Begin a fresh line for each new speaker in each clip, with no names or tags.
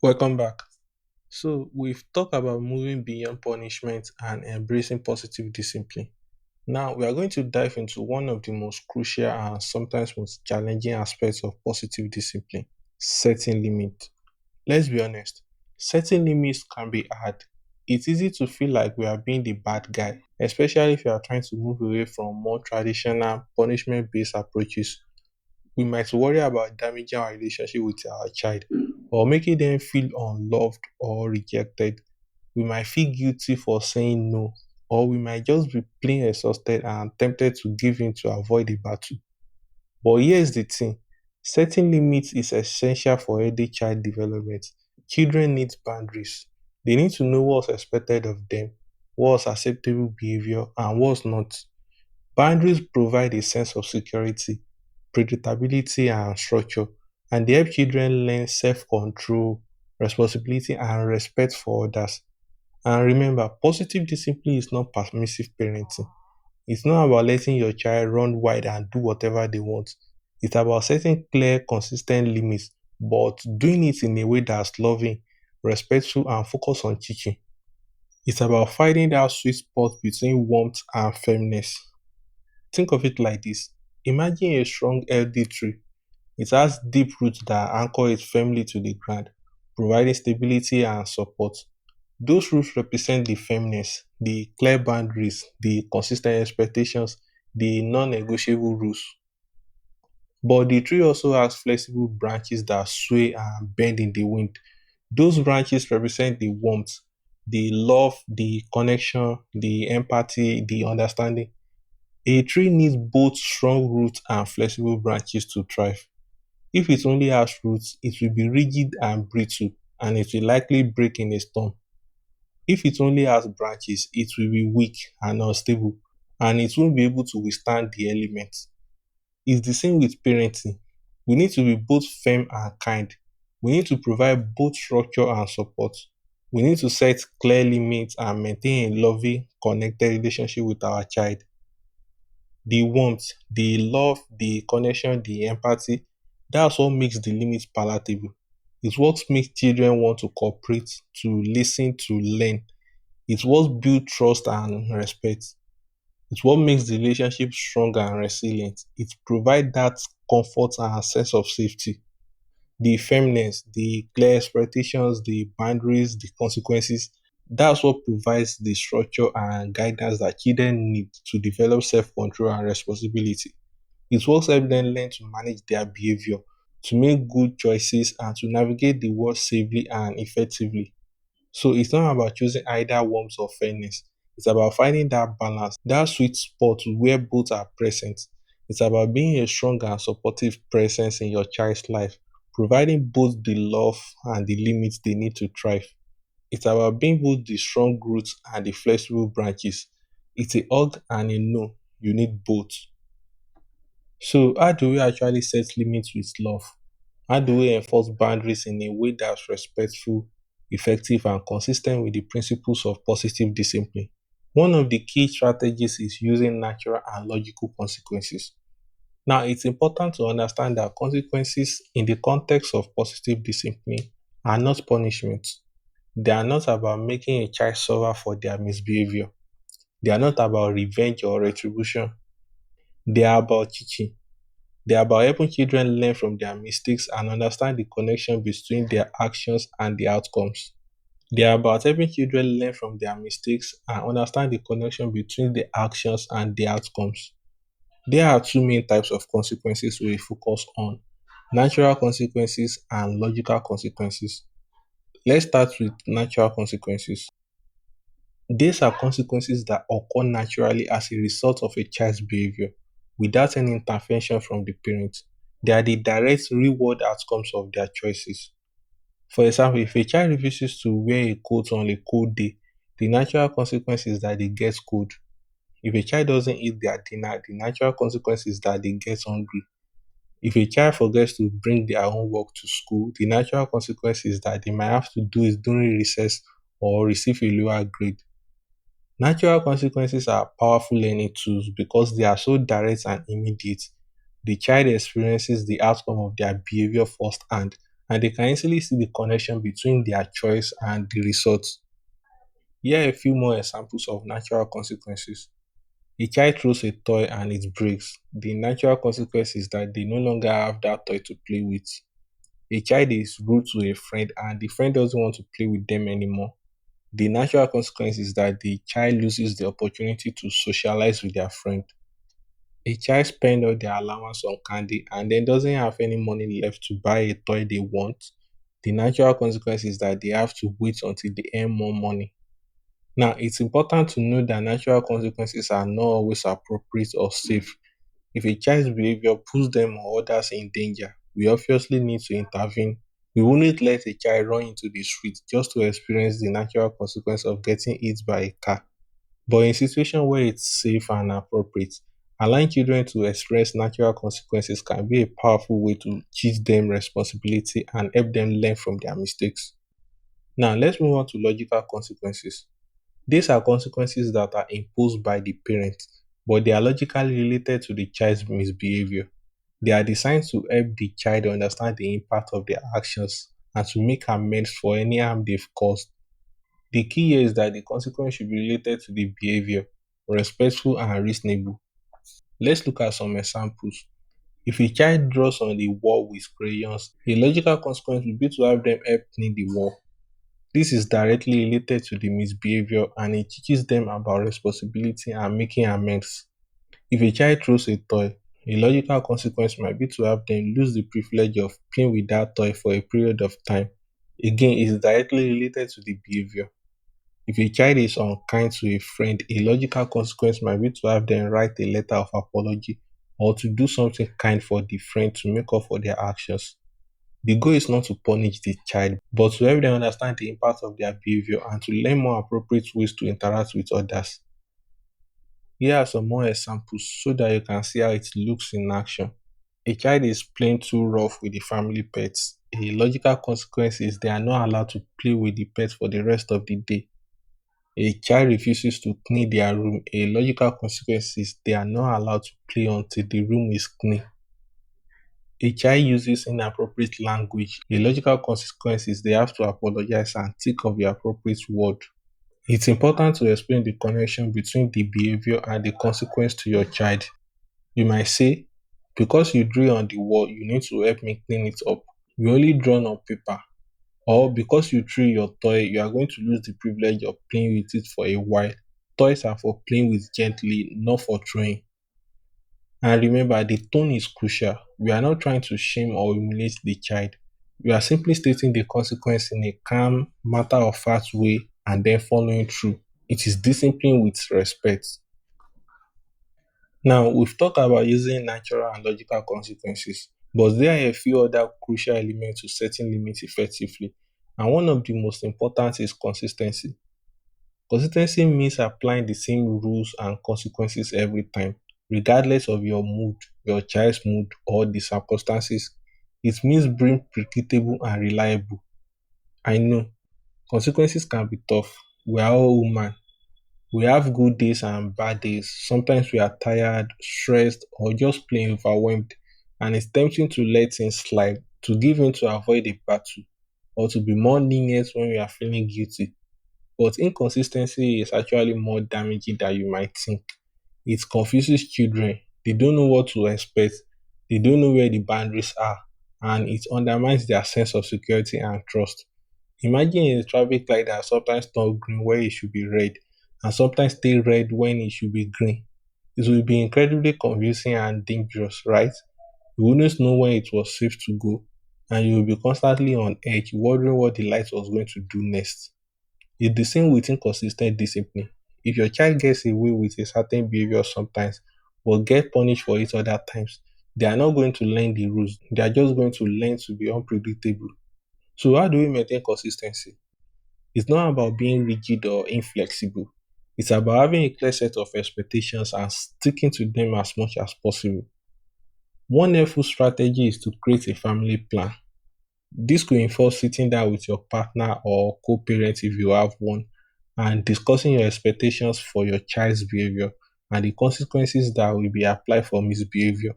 Welcome back. So, we've talked about moving beyond punishment and embracing positive discipline. Now, we are going to dive into one of the most crucial and sometimes most challenging aspects of positive discipline: setting limits. Let's be honest, setting limits can be hard. It's easy to feel like we are being the bad guy, especially if you are trying to move away from more traditional punishment based approaches. We might worry about damaging our relationship with our child or making them feel unloved or rejected. We might feel guilty for saying no, or we might just be plain exhausted and tempted to give in to avoid the battle. But here's the thing: setting limits is essential for healthy child development. Children need boundaries. They need to know what's expected of them, what's acceptable behavior, and what's not. Boundaries provide a sense of security, predictability, and structure, and they help children learn self control, responsibility, and respect for others. And remember, positive discipline is not permissive parenting. It's not about letting your child run wide and do whatever they want. It's about setting clear, consistent limits, but doing it in a way that's loving, respectful, and focused on teaching. It's about finding that sweet spot between warmth and firmness. Think of it like this: imagine a strong, healthy tree. It has deep roots that anchor it firmly to the ground, providing stability and support. Those roots represent the firmness, the clear boundaries, the consistent expectations, the non negotiable rules. But the tree also has flexible branches that sway and bend in the wind. Those branches represent the warmth, the love, the connection, the empathy, the understanding. A tree needs both strong roots and flexible branches to thrive. If it only has roots, it will be rigid and brittle, and it will likely break in a storm. If it only has branches, it will be weak and unstable, and it won't be able to withstand the elements. It's the same with parenting. We need to be both firm and kind. We need to provide both structure and support. We need to set clear limits and maintain a loving, connected relationship with our child. The warmth, the love, the connection, the empathy, that's what makes the limits palatable. It's what makes children want to cooperate, to listen, to learn. It's what builds trust and respect. It's what makes the relationship stronger and resilient. It provides that comfort and sense of safety. The firmness, the clear expectations, the boundaries, the consequences. That's what provides the structure and guidance that children need to develop self control and responsibility. It works help them learn to manage their behavior, to make good choices, and to navigate the world safely and effectively. So it's not about choosing either warmth or fairness. It's about finding that balance, that sweet spot where both are present. It's about being a strong and supportive presence in your child's life, providing both the love and the limits they need to thrive. It's about being both the strong roots and the flexible branches. It's a hug and a no. You need both. So, how do we actually set limits with love? How do we enforce boundaries in a way that's respectful, effective, and consistent with the principles of positive discipline? One of the key strategies is using natural and logical consequences. Now, it's important to understand that consequences in the context of positive discipline are not punishments. They are not about making a child suffer for their misbehavior. They are not about revenge or retribution. They are about teaching. They are about helping children learn from their mistakes and understand the connection between their actions and the outcomes. They are about helping children learn from their mistakes and understand the connection between the actions and the outcomes. There are two main types of consequences we focus on: natural consequences and logical consequences. Let's start with natural consequences. These are consequences that occur naturally as a result of a child's behavior without any intervention from the parent. They are the direct real world outcomes of their choices. For example, if a child refuses to wear a coat on a cold day, the natural consequence is that they get cold. If a child doesn't eat their dinner, the natural consequence is that they get hungry. If a child forgets to bring their own work to school, the natural consequence is that they might have to do it during recess or receive a lower grade. Natural consequences are powerful learning tools because they are so direct and immediate. The child experiences the outcome of their behavior firsthand, and they can easily see the connection between their choice and the results. Here are a few more examples of natural consequences. A child throws a toy and it breaks. The natural consequence is that they no longer have that toy to play with. A child is rude to a friend and the friend doesn't want to play with them anymore. The natural consequence is that the child loses the opportunity to socialize with their friend. A child spends all their allowance on candy and then doesn't have any money left to buy a toy they want. The natural consequence is that they have to wait until they earn more money. Now, it's important to know that natural consequences are not always appropriate or safe. If a child's behavior puts them or others in danger, we obviously need to intervene. We wouldn't let a child run into the street just to experience the natural consequence of getting hit by a car. But in situations where it's safe and appropriate, allowing children to experience natural consequences can be a powerful way to teach them responsibility and help them learn from their mistakes. Now, let's move on to logical consequences. These are consequences that are imposed by the parent, but they are logically related to the child's misbehavior. They are designed to help the child understand the impact of their actions and to make amends for any harm they've caused. The key here is that the consequence should be related to the behavior, respectful and reasonable. Let's look at some examples. If a child draws on the wall with crayons, a logical consequence would be to have them help clean the wall. This is directly related to the misbehavior and it teaches them about responsibility and making amends. If a child throws a toy, a logical consequence might be to have them lose the privilege of playing with that toy for a period of time. Again, it is directly related to the behavior. If a child is unkind to a friend, a logical consequence might be to have them write a letter of apology or to do something kind for the friend to make up for their actions. The goal is not to punish the child, but to help them understand the impact of their behavior and to learn more appropriate ways to interact with others. Here are some more examples so that you can see how it looks in action. A child is playing too rough with the family pets. A logical consequence is they are not allowed to play with the pet for the rest of the day. A child refuses to clean their room. A logical consequence is they are not allowed to play until the room is clean. A child uses inappropriate language. A logical consequence is they have to apologize and think of the appropriate word. It's important to explain the connection between the behavior and the consequence to your child. You might say, because you drew on the wall, you need to help me clean it up. You only drawn on paper. Or because you threw your toy, you are going to lose the privilege of playing with it for a while. Toys are for playing with gently, not for throwing. And remember, the tone is crucial. We are not trying to shame or humiliate the child. We are simply stating the consequence in a calm, matter of fact way and then following through. It is discipline with respect. Now, we've talked about using natural and logical consequences, but there are a few other crucial elements to setting limits effectively. And one of the most important is consistency. Consistency means applying the same rules and consequences every time, regardless of your mood, your child's mood, or the circumstances. It means being predictable and reliable. I know consequences can be tough. We are all human. We have good days and bad days. Sometimes we are tired, stressed, or just plain overwhelmed. And it's tempting to let things slide, to give in to avoid a battle, or to be more lenient when we are feeling guilty. But inconsistency is actually more damaging than you might think. It confuses children. They don't know what to expect. They don't know where the boundaries are. And it undermines their sense of security and trust. Imagine a traffic light that sometimes turns green where it should be red and sometimes stay red when it should be green. It will be incredibly confusing and dangerous, right? You wouldn't know when it was safe to go, and you will be constantly on edge, wondering what the light was going to do next. It's the same with inconsistent discipline. If your child gets away with a certain behavior sometimes, but get punished for it other times, they are not going to learn the rules. They are just going to learn to be unpredictable. So, how do we maintain consistency? It's not about being rigid or inflexible. It's about having a clear set of expectations and sticking to them as much as possible. One helpful strategy is to create a family plan. This could involve sitting down with your partner or co parent if you have one and discussing your expectations for your child's behavior and the consequences that will be applied for misbehavior.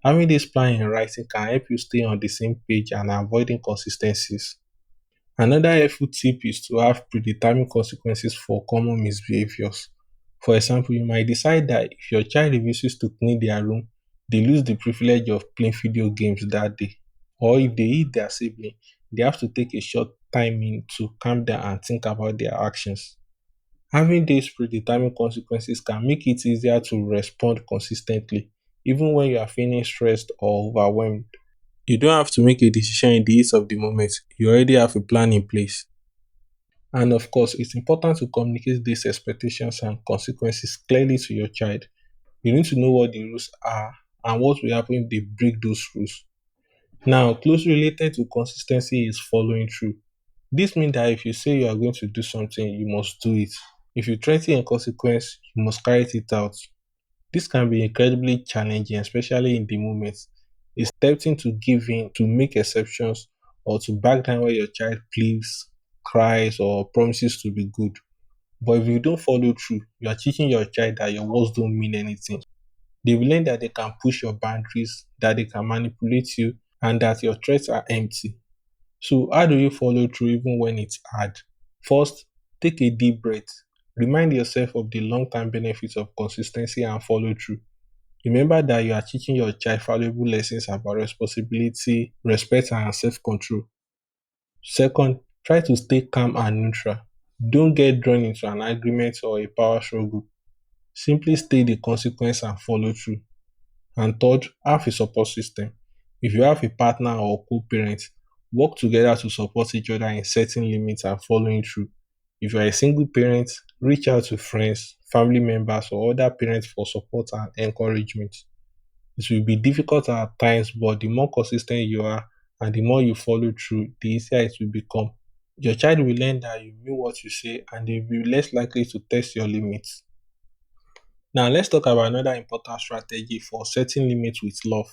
Having this plan in writing can help you stay on the same page and avoid inconsistencies. Another helpful tip is to have predetermined consequences for common misbehaviors. For example, you might decide that if your child refuses to clean their room, they lose the privilege of playing video games that day. Or if they hit their sibling, they have to take a short time in to calm down and think about their actions. Having these predetermined consequences can make it easier to respond consistently, even when you are feeling stressed or overwhelmed. You don't have to make a decision in the heat of the moment. You already have a plan in place. And of course, it's important to communicate these expectations and consequences clearly to your child. You need to know what the rules are and what will happen if they break those rules. Now, closely related to consistency is following through. This means that if you say you are going to do something, you must do it. If you threaten a consequence, you must carry it out. This can be incredibly challenging, especially in the moment. It's tempting to give in, to make exceptions, or to back down when your child pleads, cries, or promises to be good. But if you don't follow through, you are teaching your child that your words don't mean anything. They will learn that they can push your boundaries, that they can manipulate you, and that your threats are empty. So, how do you follow through even when it's hard? First, take a deep breath. Remind yourself of the long term benefits of consistency and follow through. Remember that you are teaching your child valuable lessons about responsibility, respect, and self control. Second, try to stay calm and neutral. Don't get drawn into an argument or a power struggle. Simply state the consequence and follow through. And third, have a support system. If you have a partner or co-parent, work together to support each other in setting limits and following through. If you are a single parent, reach out to friends, family members, or other parents for support and encouragement. It will be difficult at times, but the more consistent you are and the more you follow through, the easier it will become. Your child will learn that you mean what you say and they will be less likely to test your limits. Now, let's talk about another important strategy for setting limits with love,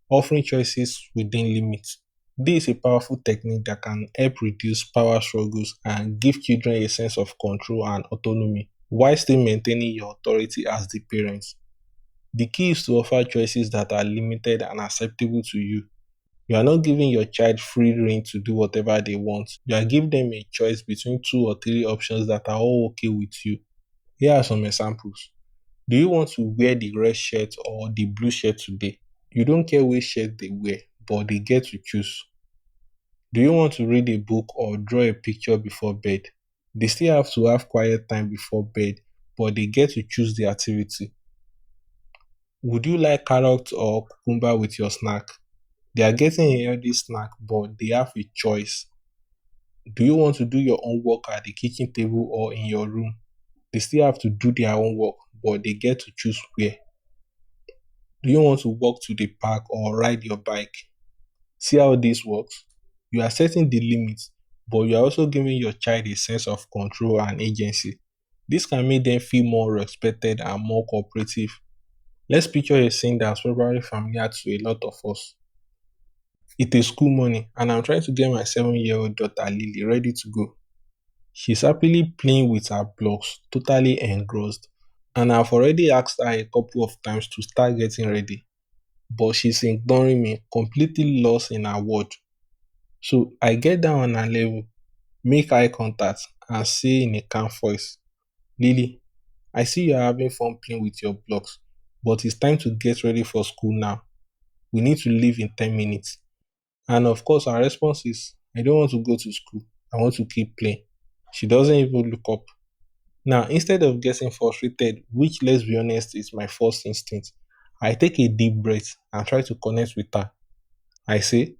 offering choices within limits. This is a powerful technique that can help reduce power struggles and give children a sense of control and autonomy while still maintaining your authority as the parents. The key is to offer choices that are limited and acceptable to you. You are not giving your child free rein to do whatever they want. You are giving them a choice between two or three options that are all okay with you. Here are some examples. Do you want to wear the red shirt or the blue shirt today? You don't care which shirt they wear, but they get to choose. Do you want to read a book or draw a picture before bed? They still have to have quiet time before bed, but they get to choose the activity. Would you like carrot or cucumber with your snack? They are getting a healthy snack, but they have a choice. Do you want to do your own work at the kitchen table or in your room? They still have to do their own work, but they get to choose where. Do you want to walk to the park or ride your bike? See how this works? You are setting the limits, but you are also giving your child a sense of control and agency. This can make them feel more respected and more cooperative. Let's picture a scene that's probably familiar to a lot of us. It is school morning, and I'm trying to get my 7-year-old daughter Lily ready to go. She's happily playing with her blocks, totally engrossed, and I've already asked her a couple of times to start getting ready, but she's ignoring me, completely lost in her world. So I get down on her level, make eye contact, and say in a calm voice, Lily, I see you're having fun playing with your blocks, but it's time to get ready for school now. We need to leave in 10 minutes. And of course, her response is, I don't want to go to school. I want to keep playing. She doesn't even look up. Now, instead of getting frustrated, which let's be honest is my first instinct, I take a deep breath and try to connect with her. I say,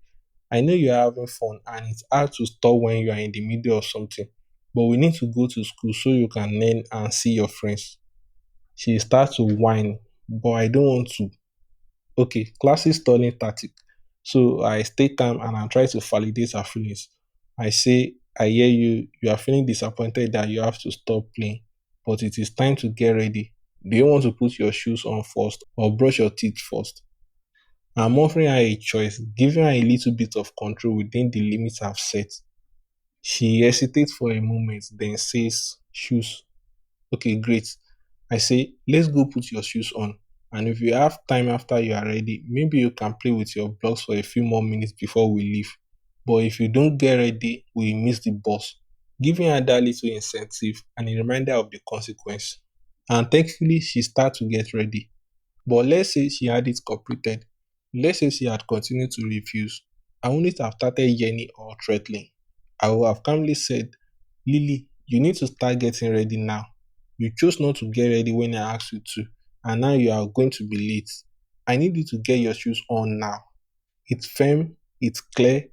I know you are having fun and it's hard to stop when you are in the middle of something, but we need to go to school so you can learn and see your friends. She starts to whine, but I don't want to. Okay, classic stalling tactic. So I stay calm and I try to validate her feelings. I say, I hear you, you are feeling disappointed that you have to stop playing, but it is time to get ready. Do you want to put your shoes on first or brush your teeth first? I'm offering her a choice, giving her a little bit of control within the limits I've set. She hesitates for a moment, then says, shoes. Okay, great. I say, let's go put your shoes on. And if you have time after you are ready, maybe you can play with your blocks for a few more minutes before we leave. But if you don't get ready, we miss the bus. Giving her that little incentive and a reminder of the consequence. And thankfully, she started to get ready. But let's say she had it completed. Let's say she had continued to refuse. I wouldn't have started yelling or threatening. I would have calmly said, Lily, you need to start getting ready now. You chose not to get ready when I asked you to, and now you are going to be late. I need you to get your shoes on now. It's firm, it's clear,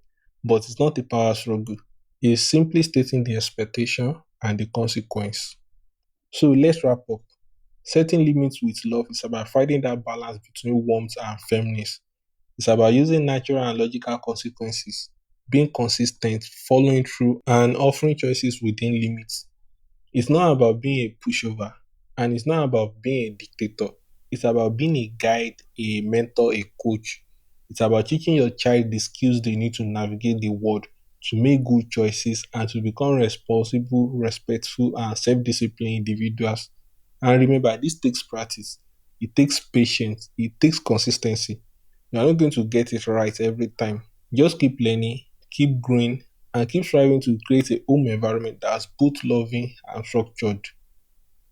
but it's not a power struggle. It's simply stating the expectation and the consequence. So let's wrap up. Setting limits with love is about finding that balance between warmth and firmness. It's about using natural and logical consequences, being consistent, following through, and offering choices within limits. It's not about being a pushover, and it's not about being a dictator. It's about being a guide, a mentor, a coach. It's about teaching your child the skills they need to navigate the world, to make good choices, and to become responsible, respectful, and self disciplined individuals. And remember, this takes practice, it takes patience, it takes consistency. You're not going to get it right every time. Just keep learning, keep growing, and keep striving to create a home environment that's both loving and structured.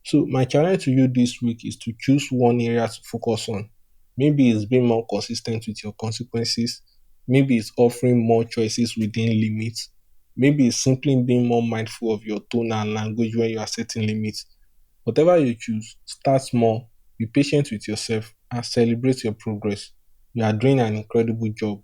So, my challenge to you this week is to choose one area to focus on. Maybe it's being more consistent with your consequences. Maybe it's offering more choices within limits. Maybe it's simply being more mindful of your tone and language when you are setting limits. Whatever you choose, start small, be patient with yourself, and celebrate your progress. You are doing an incredible job.